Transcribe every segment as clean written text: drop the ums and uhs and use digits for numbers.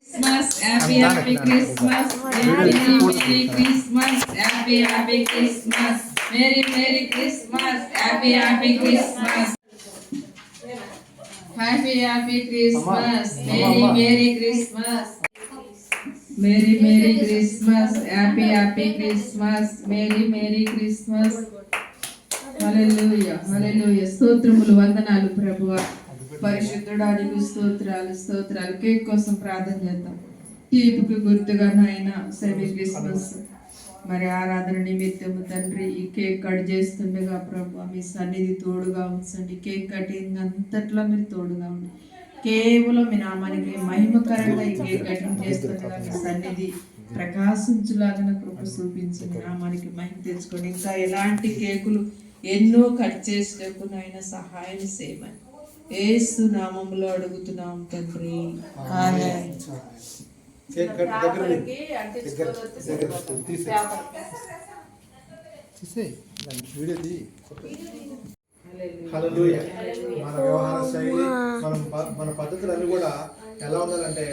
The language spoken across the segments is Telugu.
Happy Christmas, Merry Christmas, Happy Christmas, Merry Christmas, Happy Christmas, Happy Christmas, Merry Christmas, Merry Christmas, Happy Christmas, Merry Christmas. హల్లెలూయా స్తోత్రములు వందనాలు ప్రభువా పరిశుద్ధుడానికి స్తోత్రాలు కేక్ కోసం ప్రార్థన చేద్దాం. తీపుకు గుర్తుగా నాయన సెమీ క్రిస్మస్ మరి ఆరాధన నిమిత్తము తండ్రి ఈ కేక్ కట్ చేస్తుండగా ప్రభు మీ సన్నిధి తోడుగా ఉంచండి. కేక్ కటింగ్ అంతట్లో మీరు తోడుగా ఉండి కేవలం మీ నామానికి మహిమకరంగా ఈ కేక్ కటింగ్ చేస్తుండగా మీ సన్నిధి ప్రకాశించులాగా కృప చూపించి మీ నామానికి మహిమ తెచ్చుకొని ఇంకా ఎలాంటి కేకులు ఎన్నో కట్ చేసేటప్పుడు నాయన సహాయం చేయమని యేసు నామములో అడుగుతున్నాం తండ్రి. ఆమేన్. మన వ్యవహార శైలి మన పద్ధతులు అన్ని కూడా ఎలా ఉండాలంటే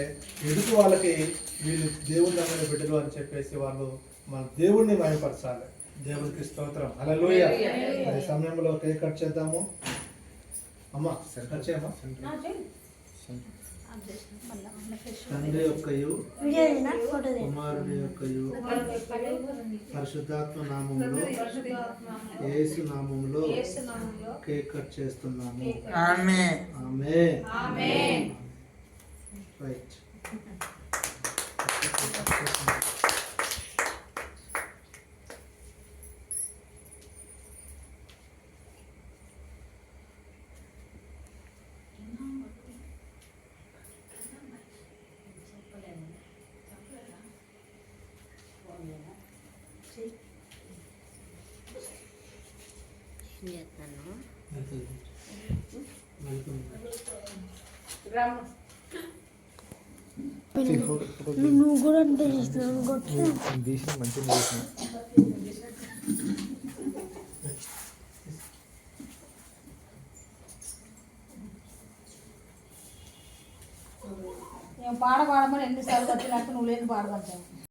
ఎదుటి వాళ్ళకి వీళ్ళు దేవుని దగ్గర బిడ్డలు అని చెప్పేసి వాళ్ళు మన దేవుణ్ణి మహిమపరచాలి. దేవునికి స్తోత్రం. హల్లెలూయ. ఈ సమయంలో కేక్ కట్ చేద్దాము. అమ్మా కట్ చేయమ్మా. తండ్రి యొక్కయు కుమారుని యొక్కయు పరిశుద్ధాత్మ నామములో యేసు నామములో కేక్ కట్ చేస్తున్నాము. ఆమేన్. ఆమేన్. రైట్. నువ్వు కూడా అంటే మంచిగా పాడమని ఎన్నిసార్లు వచ్చినట్టు నువ్వు లేదు పాడమంటావు.